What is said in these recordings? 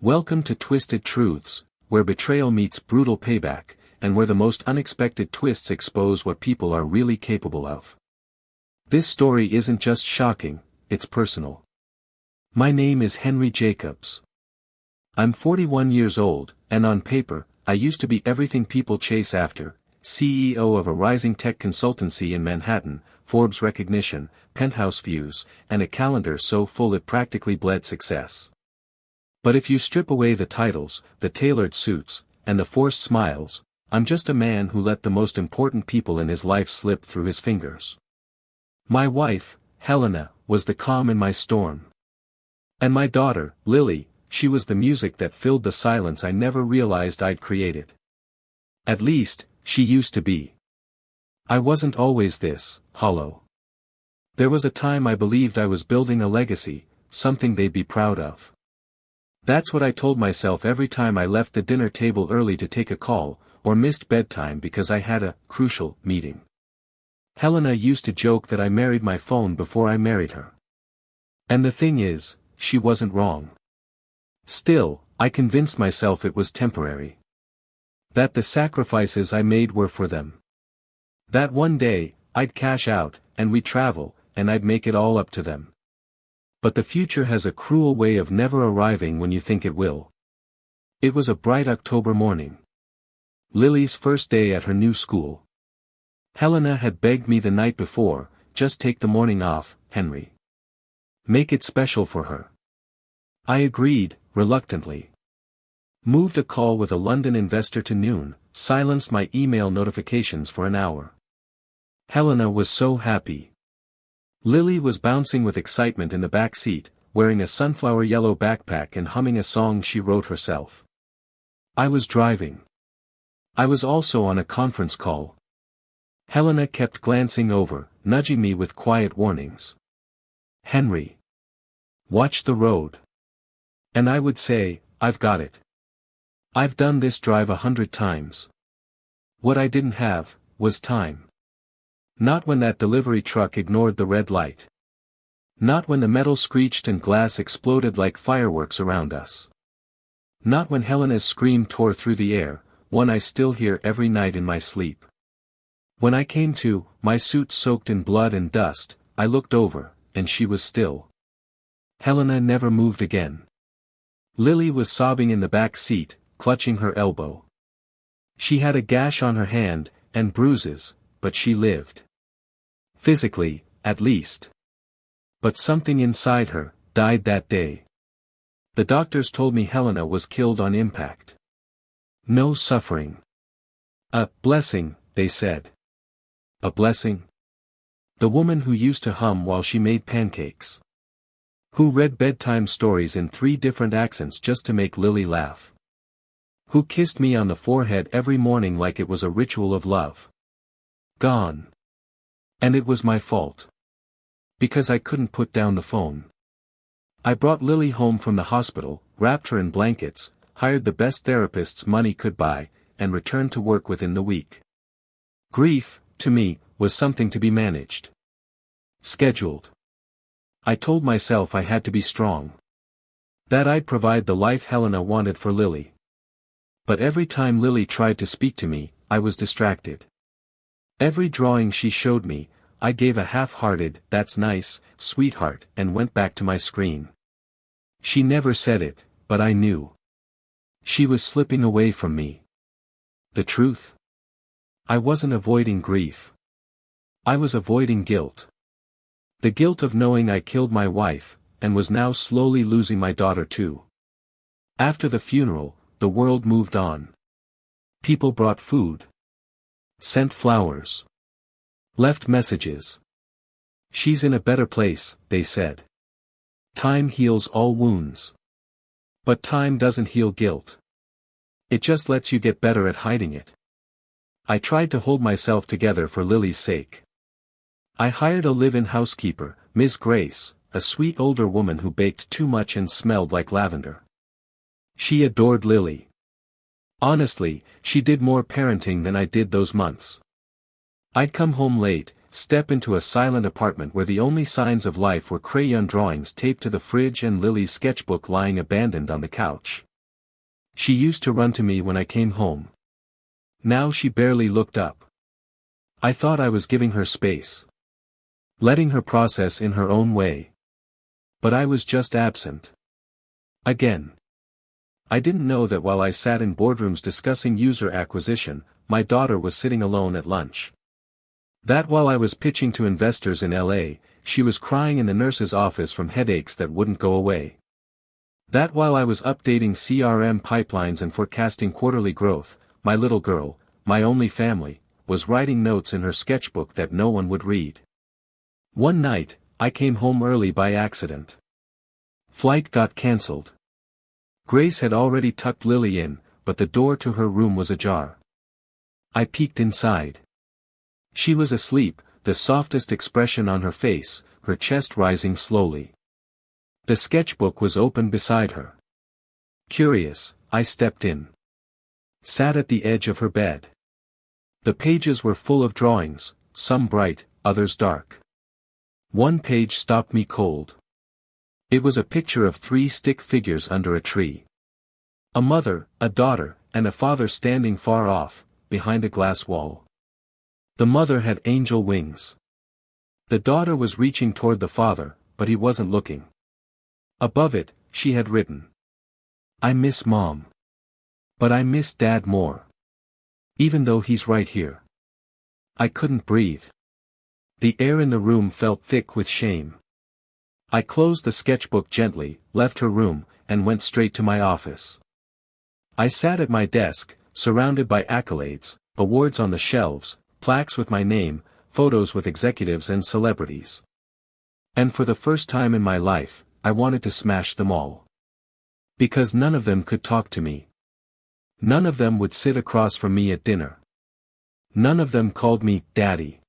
Welcome to Twisted Truths, where betrayal meets brutal payback, and where the most unexpected twists expose what people are really capable of. This story isn't just shocking, it's personal. My name is Henry Jacobs. I'm 41 years old, and on paper, I used to be everything people chase after: CEO of a rising tech consultancy in Manhattan, Forbes recognition, penthouse views, and a calendar so full it practically bled success. But if you strip away the titles, the tailored suits, and the forced smiles, I'm just a man who let the most important people in his life slip through his fingers. My wife, Helena, was the calm in my storm. And my daughter, Lily, she was the music that filled the silence I never realized I'd created. At least, she used to be. I wasn't always this, hollow. There was a time I believed I was building a legacy, something they'd be proud of. That's what I told myself every time I left the dinner table early to take a call, or missed bedtime because I had a crucial meeting. Helena used to joke that I married my phone before I married her. And the thing is, she wasn't wrong. Still, I convinced myself it was temporary. That the sacrifices I made were for them. That one day, I'd cash out, and we'd travel, and I'd make it all up to them. But the future has a cruel way of never arriving when you think it will. It was a bright October morning. Lily's first day at her new school. Helena had begged me the night before, just take the morning off, Henry. Make it special for her. I agreed, reluctantly. Moved a call with a London investor to noon, silenced my email notifications for an hour. Helena was so happy. Lily was bouncing with excitement in the back seat, wearing a sunflower yellow backpack and humming a song she wrote herself. I was driving. I was also on a conference call. Helena kept glancing over, nudging me with quiet warnings. Henry. Watch the road. And I would say, I've got it. I've done this drive 100 times. What I didn't have, was time. Not when that delivery truck ignored the red light. Not when the metal screeched and glass exploded like fireworks around us. Not when Helena's scream tore through the air, one I still hear every night in my sleep. When I came to, my suit soaked in blood and dust, I looked over, and she was still. Helena never moved again. Lily was sobbing in the back seat, clutching her elbow. She had a gash on her hand, and bruises, but she lived. Physically, at least. But something inside her died that day. The doctors told me Helena was killed on impact. No suffering. A blessing, they said. A blessing? The woman who used to hum while she made pancakes. Who read bedtime stories in 3 different accents just to make Lily laugh. Who kissed me on the forehead every morning like it was a ritual of love. Gone. And it was my fault. Because I couldn't put down the phone. I brought Lily home from the hospital, wrapped her in blankets, hired the best therapists money could buy, and returned to work within the week. Grief, to me, was something to be managed. Scheduled. I told myself I had to be strong. That I'd provide the life Helena wanted for Lily. But every time Lily tried to speak to me, I was distracted. Every drawing she showed me, I gave a half-hearted, "That's nice, sweetheart," and went back to my screen. She never said it, but I knew. She was slipping away from me. The truth? I wasn't avoiding grief. I was avoiding guilt. The guilt of knowing I killed my wife, and was now slowly losing my daughter too. After the funeral, the world moved on. People brought food. Sent flowers. Left messages. She's in a better place, they said. Time heals all wounds. But time doesn't heal guilt. It just lets you get better at hiding it. I tried to hold myself together for Lily's sake. I hired a live-in housekeeper, Miss Grace, a sweet older woman who baked too much and smelled like lavender. She adored Lily. Honestly, she did more parenting than I did those months. I'd come home late, step into a silent apartment where the only signs of life were crayon drawings taped to the fridge and Lily's sketchbook lying abandoned on the couch. She used to run to me when I came home. Now she barely looked up. I thought I was giving her space, letting her process in her own way. But I was just absent. Again. I didn't know that while I sat in boardrooms discussing user acquisition, my daughter was sitting alone at lunch. That while I was pitching to investors in LA, she was crying in the nurse's office from headaches that wouldn't go away. That while I was updating CRM pipelines and forecasting quarterly growth, my little girl, my only family, was writing notes in her sketchbook that no one would read. One night, I came home early by accident. Flight got cancelled. Grace had already tucked Lily in, but the door to her room was ajar. I peeked inside. She was asleep, the softest expression on her face, her chest rising slowly. The sketchbook was open beside her. Curious, I stepped in. Sat at the edge of her bed. The pages were full of drawings, some bright, others dark. One page stopped me cold. It was a picture of 3 stick figures under a tree. A mother, a daughter, and a father standing far off, behind a glass wall. The mother had angel wings. The daughter was reaching toward the father, but he wasn't looking. Above it, she had written, "I miss Mom. But I miss Dad more. Even though he's right here." I couldn't breathe. The air in the room felt thick with shame. I closed the sketchbook gently, left her room, and went straight to my office. I sat at my desk, surrounded by accolades, awards on the shelves, plaques with my name, photos with executives and celebrities. And for the first time in my life, I wanted to smash them all. Because none of them could talk to me. None of them would sit across from me at dinner. None of them called me Daddy.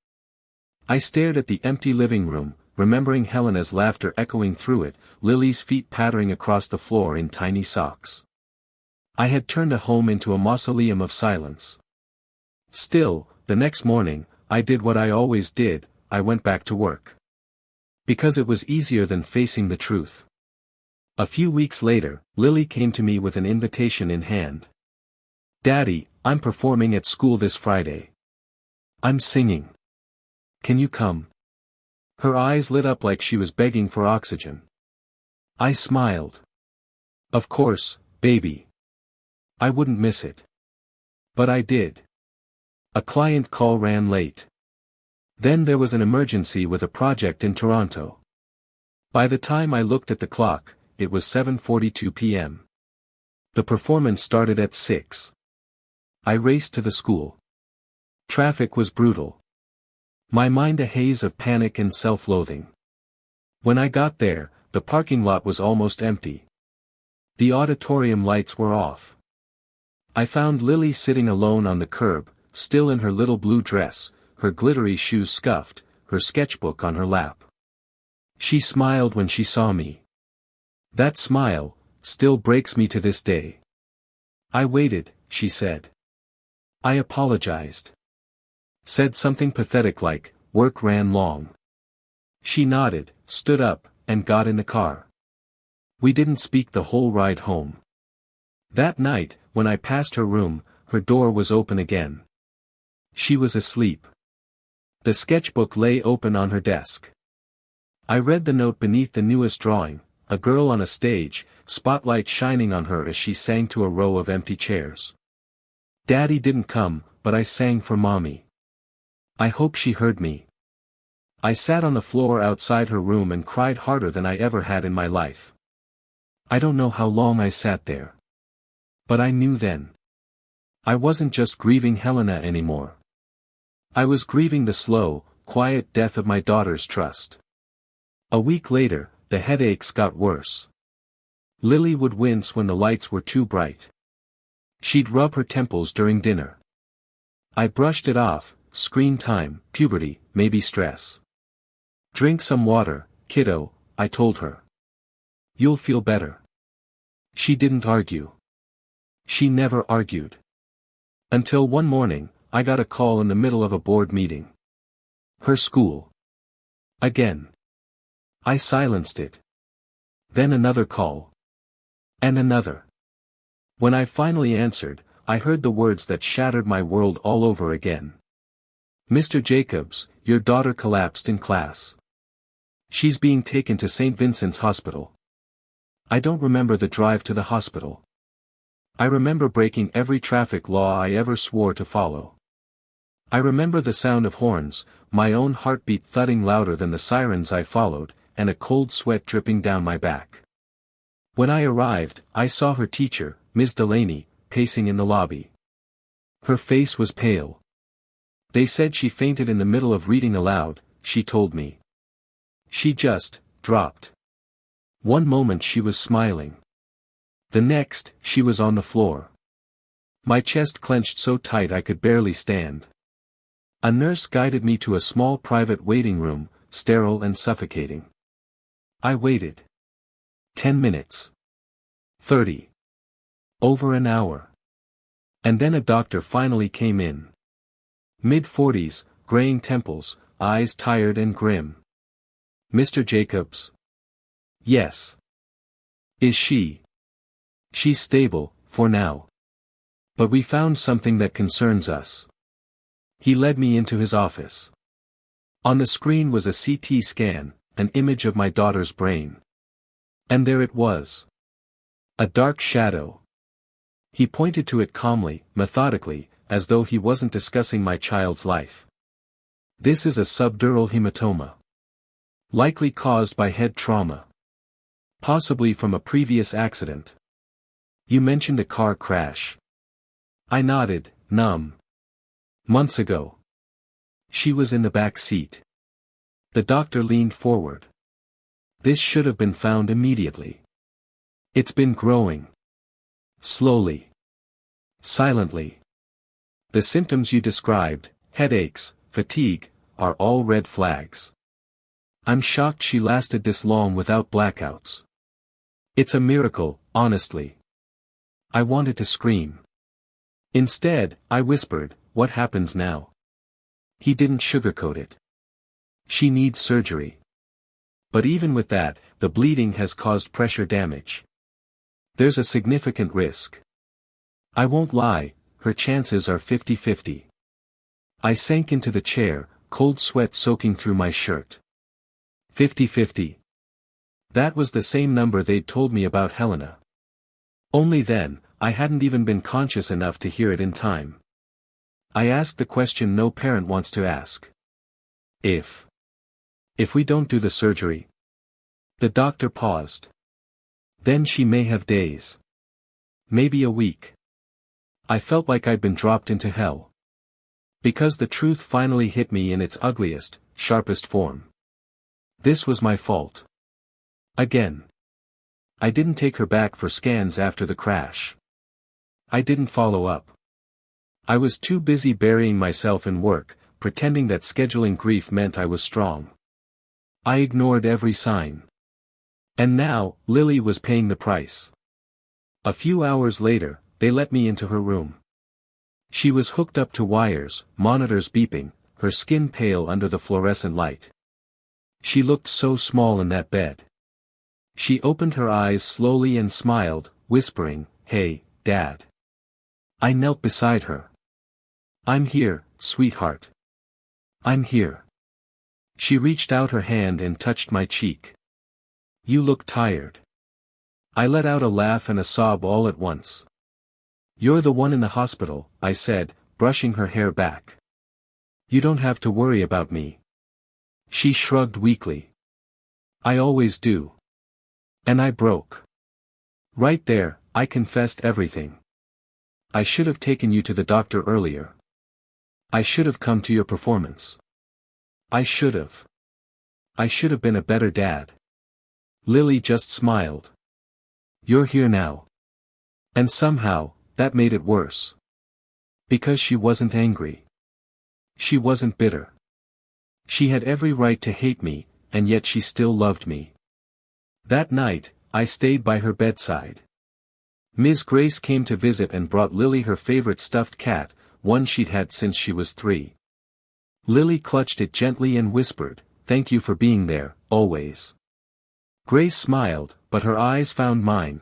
I stared at the empty living room, remembering Helena's laughter echoing through it, Lily's feet pattering across the floor in tiny socks. I had turned a home into a mausoleum of silence. Still, the next morning, I did what I always did, I went back to work. Because it was easier than facing the truth. A few weeks later, Lily came to me with an invitation in hand. "Daddy, I'm performing at school this Friday. I'm singing. Can you come?" Her eyes lit up like she was begging for oxygen. I smiled. "Of course, baby. I wouldn't miss it." But I did. A client call ran late. Then there was an emergency with a project in Toronto. By the time I looked at the clock, it was 7:42 p.m. The performance started at 6. I raced to the school. Traffic was brutal. My mind a haze of panic and self-loathing. When I got there, the parking lot was almost empty. The auditorium lights were off. I found Lily sitting alone on the curb, still in her little blue dress, her glittery shoes scuffed, her sketchbook on her lap. She smiled when she saw me. That smile still breaks me to this day. "I waited," she said. I apologized. Said something pathetic like, "Work ran long." She nodded, stood up, and got in the car. We didn't speak the whole ride home. That night, when I passed her room, her door was open again. She was asleep. The sketchbook lay open on her desk. I read the note beneath the newest drawing, a girl on a stage, spotlight shining on her as she sang to a row of empty chairs. Daddy didn't come, but I sang for Mommy. I hope she heard me. I sat on the floor outside her room and cried harder than I ever had in my life. I don't know how long I sat there. But I knew then. I wasn't just grieving Helena anymore. I was grieving the slow, quiet death of my daughter's trust. A week later, the headaches got worse. Lily would wince when the lights were too bright. She'd rub her temples during dinner. I brushed it off, screen time, puberty, maybe stress. "Drink some water, kiddo," I told her. "You'll feel better." She didn't argue. She never argued. Until one morning, I got a call in the middle of a board meeting. Her school. Again. I silenced it. Then another call. And another. When I finally answered, I heard the words that shattered my world all over again. "Mr. Jacobs, your daughter collapsed in class. She's being taken to St. Vincent's Hospital." I don't remember the drive to the hospital. I remember breaking every traffic law I ever swore to follow. I remember the sound of horns, my own heartbeat thudding louder than the sirens I followed, and a cold sweat dripping down my back. When I arrived, I saw her teacher, Ms. Delaney, pacing in the lobby. Her face was pale. "They said she fainted in the middle of reading aloud," she told me. "She just dropped." One moment she was smiling. The next, she was on the floor. My chest clenched so tight I could barely stand. A nurse guided me to a small private waiting room, sterile and suffocating. I waited. 10 minutes. 30. Over an hour. And then a doctor finally came in. Mid-40s, graying temples, eyes tired and grim. "Mr. Jacobs?" "Yes." "Is she?" "She's stable, for now. But we found something that concerns us." He led me into his office. On the screen was a CT scan, an image of my daughter's brain. And there it was. A dark shadow. He pointed to it calmly, methodically, as though he wasn't discussing my child's life. "This is a subdural hematoma. Likely caused by head trauma. Possibly from a previous accident." "You mentioned a car crash." I nodded, numb. "Months ago. She was in the back seat." The doctor leaned forward. "This should have been found immediately. It's been growing. Slowly. Silently. The symptoms you described, headaches, fatigue, are all red flags. I'm shocked she lasted this long without blackouts. It's a miracle, honestly." I wanted to scream. Instead, I whispered, "What happens now?" He didn't sugarcoat it. "She needs surgery. But even with that, the bleeding has caused pressure damage. There's a significant risk. I won't lie, her chances are 50-50. I sank into the chair, cold sweat soaking through my shirt. 50-50. That was the same number they'd told me about Helena. Only then, I hadn't even been conscious enough to hear it in time. I asked the question no parent wants to ask. If we don't do the surgery?" The doctor paused. "Then she may have days. Maybe a week." I felt like I'd been dropped into hell. Because the truth finally hit me in its ugliest, sharpest form. This was my fault. Again. I didn't take her back for scans after the crash. I didn't follow up. I was too busy burying myself in work, pretending that scheduling grief meant I was strong. I ignored every sign. And now, Lily was paying the price. A few hours later, they let me into her room. She was hooked up to wires, monitors beeping, her skin pale under the fluorescent light. She looked so small in that bed. She opened her eyes slowly and smiled, whispering, "Hey, Dad." I knelt beside her. "I'm here, sweetheart. I'm here." She reached out her hand and touched my cheek. "You look tired." I let out a laugh and a sob all at once. "You're the one in the hospital," I said, brushing her hair back. "You don't have to worry about me." She shrugged weakly. "I always do." And I broke. Right there, I confessed everything. "I should have taken you to the doctor earlier. I should have come to your performance. I should have. I should have been a better dad." Lily just smiled. "You're here now." And somehow, that made it worse. Because she wasn't angry. She wasn't bitter. She had every right to hate me, and yet she still loved me. That night, I stayed by her bedside. Ms. Grace came to visit and brought Lily her favorite stuffed cat, one she'd had since she was 3. Lily clutched it gently and whispered, "Thank you for being there, always." Grace smiled, but her eyes found mine,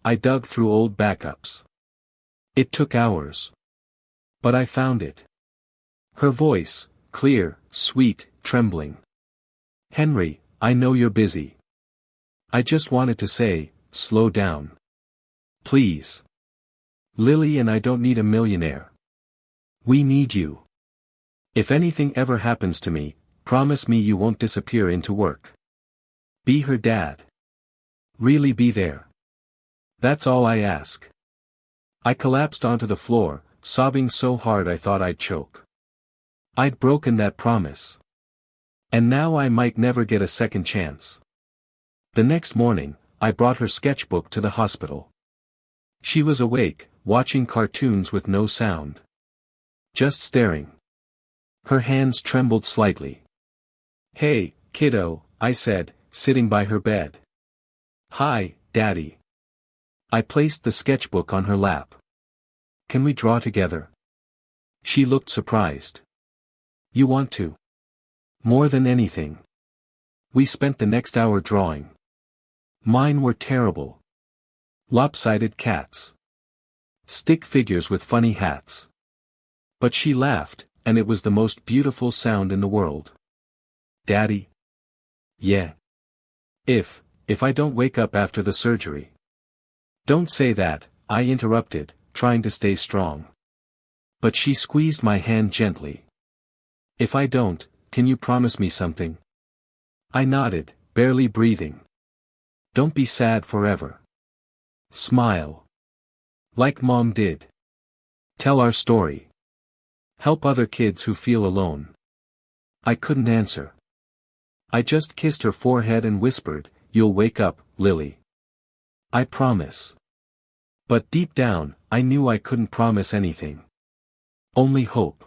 I dug through old backups. It took hours. But I found it. Her voice, clear, sweet, trembling. Henry, I know you're busy. I just wanted to say, slow down. Please. Lily and I don't need a millionaire. We need you. If anything ever happens to me, promise me you won't disappear into work. Be her dad. Really be there. That's all I ask. I collapsed onto the floor, sobbing so hard I thought I'd choke. I'd broken that promise. And now I might never get a second chance. The next morning, I brought her sketchbook to the hospital. She was awake, watching cartoons with no sound. Just staring. Her hands trembled slightly. Hey, kiddo, I said, sitting by her bed. Hi, Daddy. I placed the sketchbook on her lap. Can we draw together? She looked surprised. You want to? More than anything. We spent the next hour drawing. Mine were terrible. Lopsided cats. Stick figures with funny hats. But she laughed, and it was the most beautiful sound in the world. Daddy? Yeah. If I don't wake up after the surgery. Don't say that, I interrupted, trying to stay strong. But she squeezed my hand gently. If I don't, can you promise me something? I nodded, barely breathing. Don't be sad forever. Smile. Like Mom did. Tell our story. Help other kids who feel alone. I couldn't answer. I just kissed her forehead and whispered, You'll wake up, Lily. I promise. But deep down, I knew I couldn't promise anything. Only hope.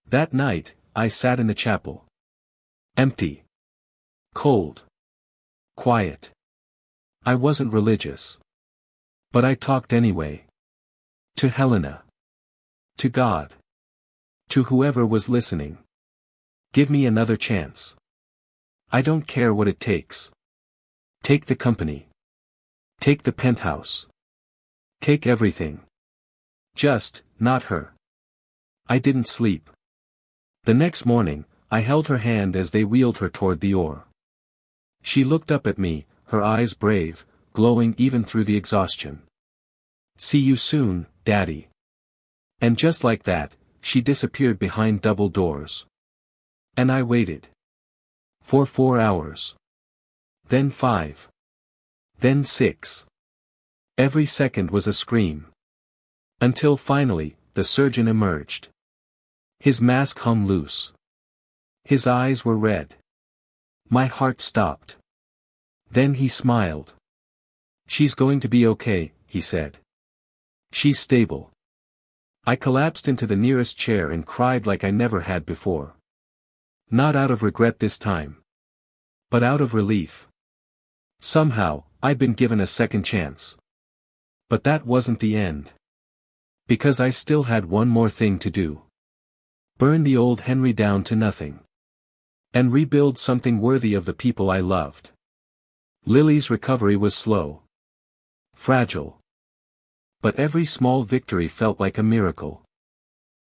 That night, I sat in the chapel. Empty. Cold. Quiet. I wasn't religious. But I talked anyway. To Helena. To God. To whoever was listening. Give me another chance. I don't care what it takes. Take the company. Take the penthouse. Take everything. Just, not her. I didn't sleep. The next morning, I held her hand as they wheeled her toward the oar. She looked up at me, her eyes brave, glowing even through the exhaustion. See you soon, Daddy. And just like that, she disappeared behind double doors. And I waited. For 4 hours. Then 5. Then 6. Every second was a scream. Until finally, the surgeon emerged. His mask hung loose. His eyes were red. My heart stopped. Then he smiled. She's going to be okay, he said. She's stable. I collapsed into the nearest chair and cried like I never had before. Not out of regret this time. But out of relief. Somehow, I'd been given a second chance. But that wasn't the end. Because I still had one more thing to do. Burn the old Henry down to nothing. And rebuild something worthy of the people I loved. Lily's recovery was slow. Fragile. But every small victory felt like a miracle.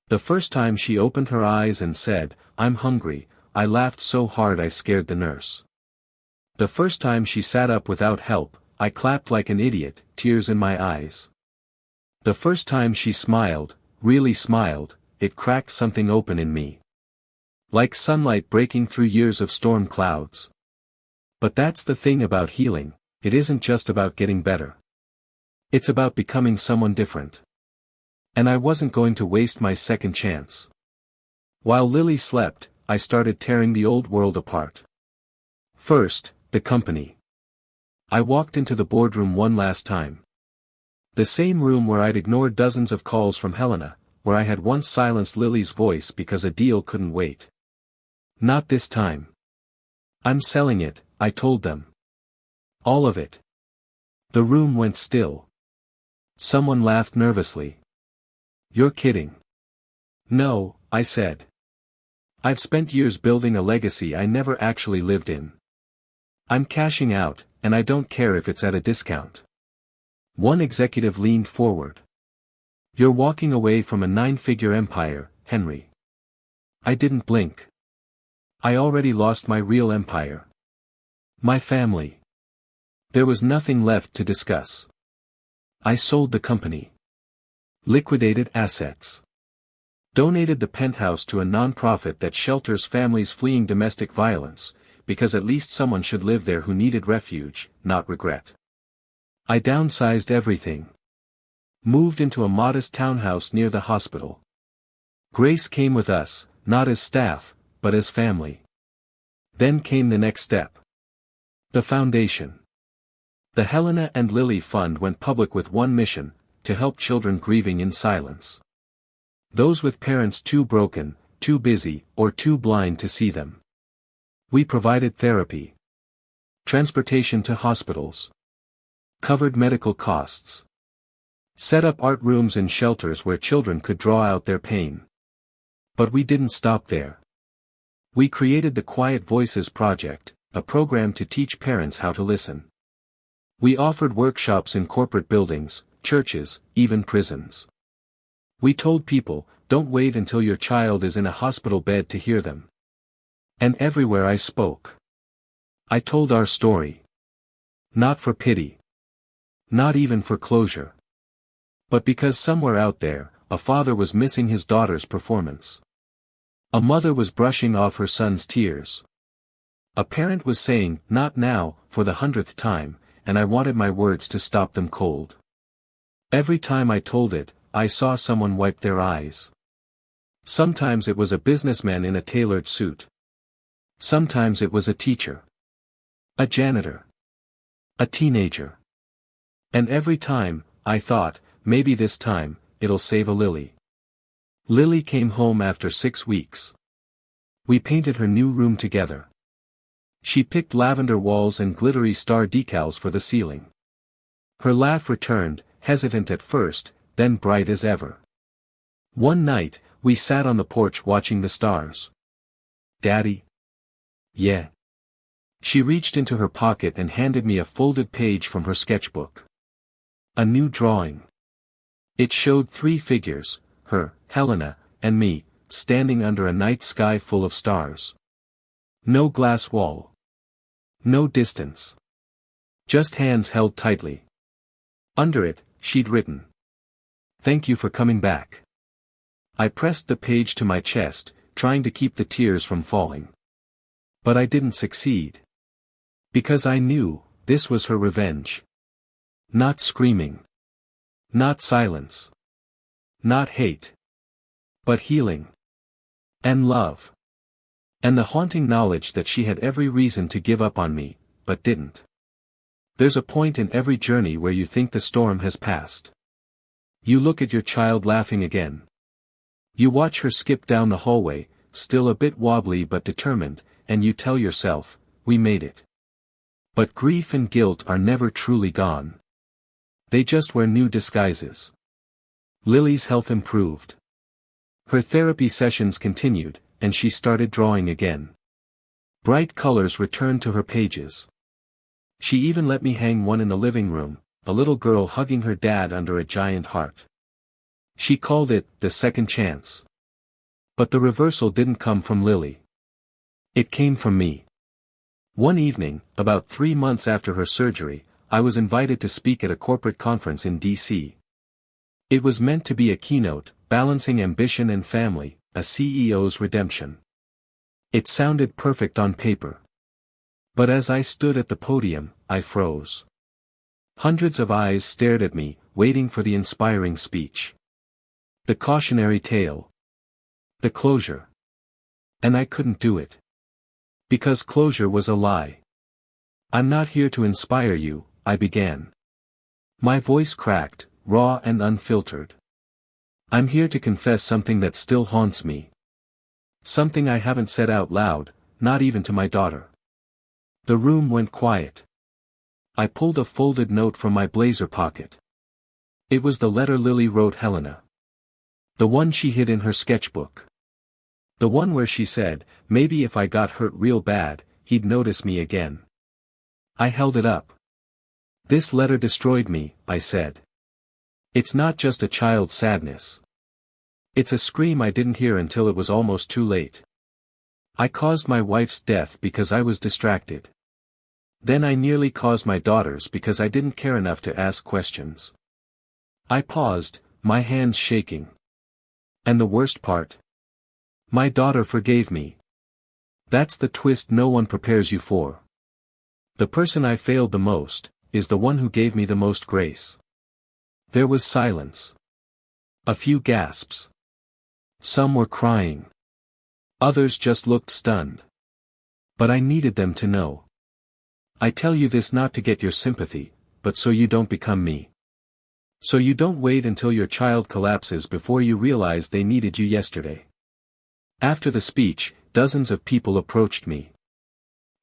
The first time she opened her eyes and said, I'm hungry, I laughed so hard I scared the nurse. The first time she sat up without help, I clapped like an idiot, tears in my eyes. The first time she smiled, really smiled, it cracked something open in me. Like sunlight breaking through years of storm clouds. But that's the thing about healing, it isn't just about getting better. It's about becoming someone different. And I wasn't going to waste my second chance. While Lily slept, I started tearing the old world apart. First, the company. I walked into the boardroom one last time. The same room where I'd ignored dozens of calls from Helena, where I had once silenced Lily's voice because a deal couldn't wait. Not this time. I'm selling it, I told them. All of it. The room went still. Someone laughed nervously. You're kidding. No, I said. I've spent years building a legacy I never actually lived in. I'm cashing out, and I don't care if it's at a discount. One executive leaned forward. "You're walking away from a 9-figure empire, Henry." I didn't blink. I already lost my real empire. My family. There was nothing left to discuss. I sold the company. Liquidated assets. Donated the penthouse to a non-profit that shelters families fleeing domestic violence, because at least someone should live there who needed refuge, not regret. I downsized everything. Moved into a modest townhouse near the hospital. Grace came with us, not as staff, but as family. Then came the next step. The foundation. The Helena and Lily Fund went public with one mission, to help children grieving in silence. Those with parents too broken, too busy, or too blind to see them. We provided therapy. Transportation to hospitals. Covered medical costs. Set up art rooms in shelters where children could draw out their pain. But we didn't stop there. We created the Quiet Voices Project, a program to teach parents how to listen. We offered workshops in corporate buildings, churches, even prisons. We told people, don't wait until your child is in a hospital bed to hear them. And everywhere I spoke, I told our story. Not for pity. Not even for closure. But because somewhere out there, a father was missing his daughter's performance. A mother was brushing off her son's tears. A parent was saying, not now, for the 100th time, and I wanted my words to stop them cold. Every time I told it, I saw someone wipe their eyes. Sometimes it was a businessman in a tailored suit. Sometimes it was a teacher. A janitor. A teenager. And every time, I thought, maybe this time, it'll save a Lily. Lily came home after 6 weeks. We painted her new room together. She picked lavender walls and glittery star decals for the ceiling. Her laugh returned, hesitant at first, then bright as ever. One night, we sat on the porch watching the stars. "Daddy?" "Yeah." She reached into her pocket and handed me a folded page from her sketchbook. A new drawing. It showed 3 figures, her, Helena, and me, standing under a night sky full of stars. No glass wall. No distance. Just hands held tightly. Under it, she'd written, "Thank you for coming back." I pressed the page to my chest, trying to keep the tears from falling. But I didn't succeed. Because I knew, this was her revenge. Not screaming. Not silence. Not hate. But healing. And love. And the haunting knowledge that she had every reason to give up on me, but didn't. There's a point in every journey where you think the storm has passed. You look at your child laughing again. You watch her skip down the hallway, still a bit wobbly but determined, and you tell yourself, we made it. But grief and guilt are never truly gone. They just wear new disguises. Lily's health improved. Her therapy sessions continued, and she started drawing again. Bright colors returned to her pages. She even let me hang one in the living room, a little girl hugging her dad under a giant heart. She called it, the second chance. But the reversal didn't come from Lily. It came from me. One evening, about 3 months after her surgery, I was invited to speak at a corporate conference in D.C. It was meant to be a keynote, balancing ambition and family, a CEO's redemption. It sounded perfect on paper. But as I stood at the podium, I froze. Hundreds of eyes stared at me, waiting for the inspiring speech. The cautionary tale. The closure. And I couldn't do it. Because closure was a lie. "I'm not here to inspire you," I began. My voice cracked, raw and unfiltered. "I'm here to confess something that still haunts me. Something I haven't said out loud, not even to my daughter." The room went quiet. I pulled a folded note from my blazer pocket. It was the letter Lily wrote Helena. The one she hid in her sketchbook. The one where she said, maybe if I got hurt real bad, he'd notice me again. I held it up. This letter destroyed me, I said. It's not just a child's sadness. It's a scream I didn't hear until it was almost too late. I caused my wife's death because I was distracted. Then I nearly caused my daughter's because I didn't care enough to ask questions. I paused, my hands shaking. And the worst part? My daughter forgave me. That's the twist no one prepares you for. The person I failed the most, is the one who gave me the most grace. There was silence. A few gasps. Some were crying. Others just looked stunned. But I needed them to know. I tell you this not to get your sympathy, but so you don't become me. So you don't wait until your child collapses before you realize they needed you yesterday. After the speech, dozens of people approached me.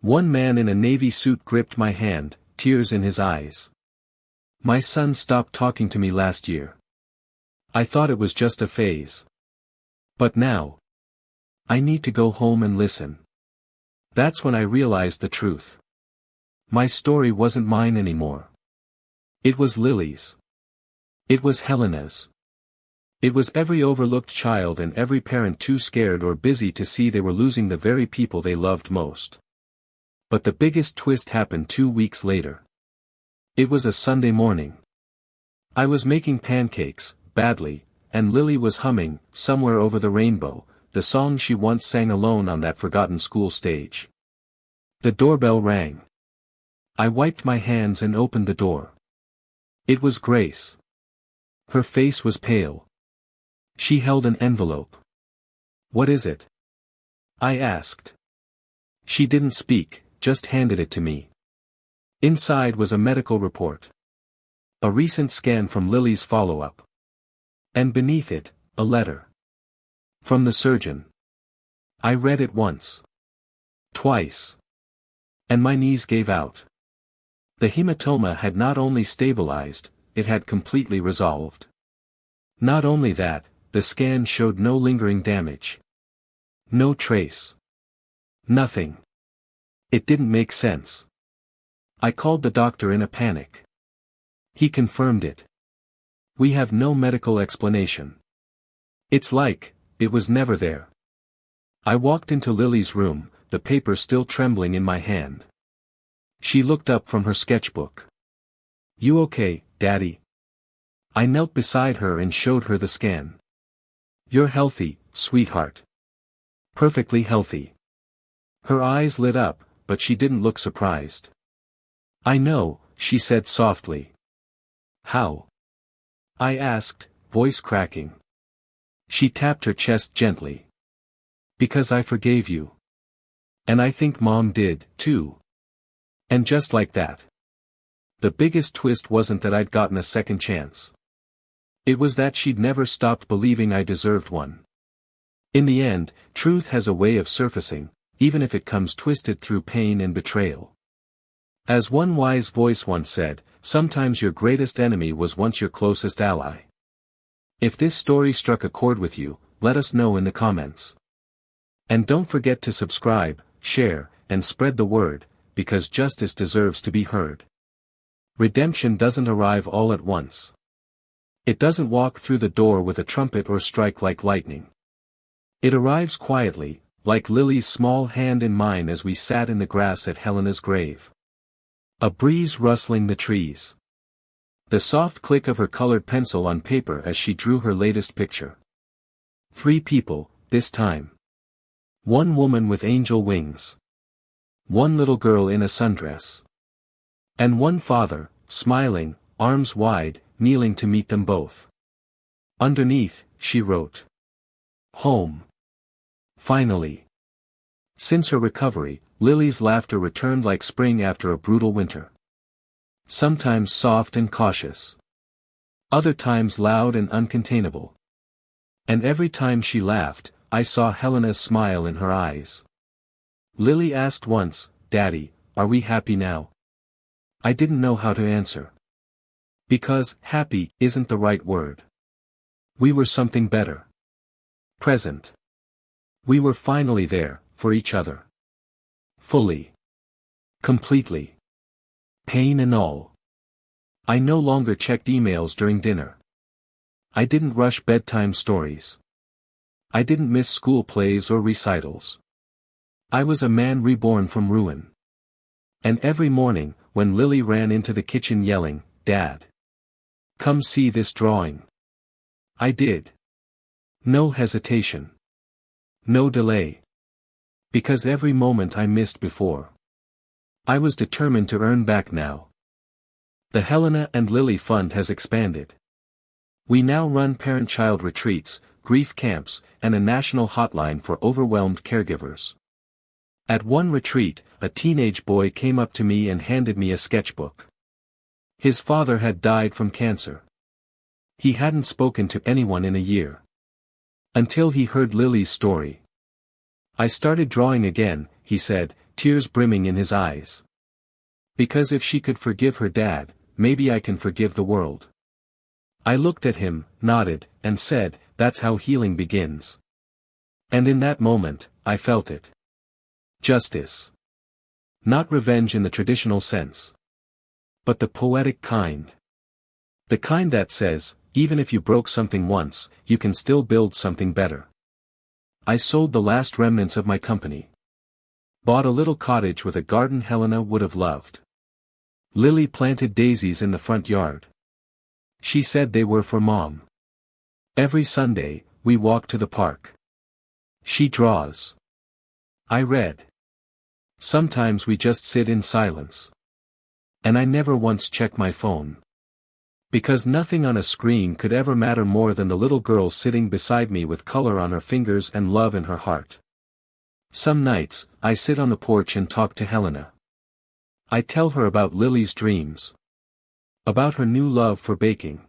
One man in a navy suit gripped my hand, tears in his eyes. My son stopped talking to me last year. I thought it was just a phase. But now, I need to go home and listen. That's when I realized the truth. My story wasn't mine anymore. It was Lily's. It was Helena's. It was every overlooked child and every parent too scared or busy to see they were losing the very people they loved most. But the biggest twist happened 2 weeks later. It was a Sunday morning. I was making pancakes, badly, and Lily was humming, Somewhere Over the Rainbow, the song she once sang alone on that forgotten school stage. The doorbell rang. I wiped my hands and opened the door. It was Grace. Her face was pale. She held an envelope. "What is it?" I asked. She didn't speak, just handed it to me. Inside was a medical report. A recent scan from Lily's follow-up. And beneath it, a letter. From the surgeon. I read it once. Twice. And my knees gave out. The hematoma had not only stabilized, it had completely resolved. Not only that, the scan showed no lingering damage. No trace. Nothing. It didn't make sense. I called the doctor in a panic. He confirmed it. We have no medical explanation. It's like, it was never there. I walked into Lily's room, the paper still trembling in my hand. She looked up from her sketchbook. "You okay, Daddy?" I knelt beside her and showed her the scan. "You're healthy, sweetheart. Perfectly healthy." Her eyes lit up, but she didn't look surprised. "I know," she said softly. "How?" I asked, voice cracking. She tapped her chest gently. "Because I forgave you. And I think Mom did, too." And just like that. The biggest twist wasn't that I'd gotten a second chance. It was that she'd never stopped believing I deserved one. In the end, truth has a way of surfacing, even if it comes twisted through pain and betrayal. As one wise voice once said, sometimes your greatest enemy was once your closest ally. If this story struck a chord with you, let us know in the comments. And don't forget to subscribe, share, and spread the word, because justice deserves to be heard. Redemption doesn't arrive all at once. It doesn't walk through the door with a trumpet or strike like lightning. It arrives quietly, like Lily's small hand in mine as we sat in the grass at Helena's grave. A breeze rustling the trees. The soft click of her colored pencil on paper as she drew her latest picture. 3 people, this time. 1 woman with angel wings. 1 little girl in a sundress. And 1 father, smiling, arms wide, kneeling to meet them both. Underneath, she wrote. Home. Finally. Since her recovery, Lily's laughter returned like spring after a brutal winter. Sometimes soft and cautious. Other times loud and uncontainable. And every time she laughed, I saw Helena's smile in her eyes. Lily asked once, "Daddy, are we happy now?" I didn't know how to answer. Because happy isn't the right word. We were something better. Present. We were finally there, for each other. Fully. Completely. Pain and all. I no longer checked emails during dinner. I didn't rush bedtime stories. I didn't miss school plays or recitals. I was a man reborn from ruin. And every morning, when Lily ran into the kitchen yelling, "Dad! Come see this drawing," I did. No hesitation. No delay. Because every moment I missed before, I was determined to earn back now. The Helena and Lily Fund has expanded. We now run parent-child retreats, grief camps, and a national hotline for overwhelmed caregivers. At one retreat, a teenage boy came up to me and handed me a sketchbook. His father had died from cancer. He hadn't spoken to anyone in a year. Until he heard Lily's story. "I started drawing again," he said, tears brimming in his eyes. "Because if she could forgive her dad, maybe I can forgive the world." I looked at him, nodded, and said, "That's how healing begins." And in that moment, I felt it. Justice. Not revenge in the traditional sense. But the poetic kind. The kind that says, even if you broke something once, you can still build something better. I sold the last remnants of my company. Bought a little cottage with a garden Helena would have loved. Lily planted daisies in the front yard. She said they were for Mom. Every Sunday, we walk to the park. She draws. I read. Sometimes we just sit in silence. And I never once check my phone. Because nothing on a screen could ever matter more than the little girl sitting beside me with color on her fingers and love in her heart. Some nights, I sit on the porch and talk to Helena. I tell her about Lily's dreams. About her new love for baking.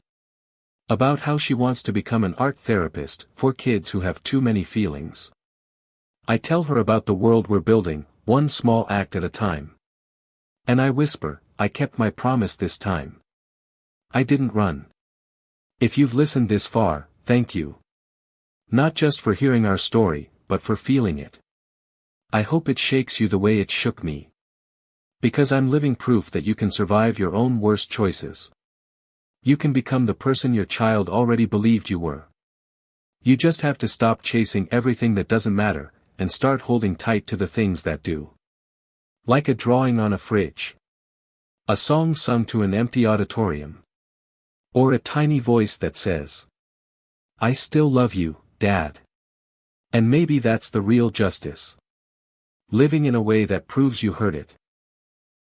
About how she wants to become an art therapist for kids who have too many feelings. I tell her about the world we're building, one small act at a time. And I whisper, I kept my promise this time. I didn't run. If you've listened this far, thank you. Not just for hearing our story, but for feeling it. I hope it shakes you the way it shook me. Because I'm living proof that you can survive your own worst choices. You can become the person your child already believed you were. You just have to stop chasing everything that doesn't matter, and start holding tight to the things that do. Like a drawing on a fridge. A song sung to an empty auditorium. Or a tiny voice that says, "I still love you, Dad." And maybe that's the real justice. Living in a way that proves you heard it.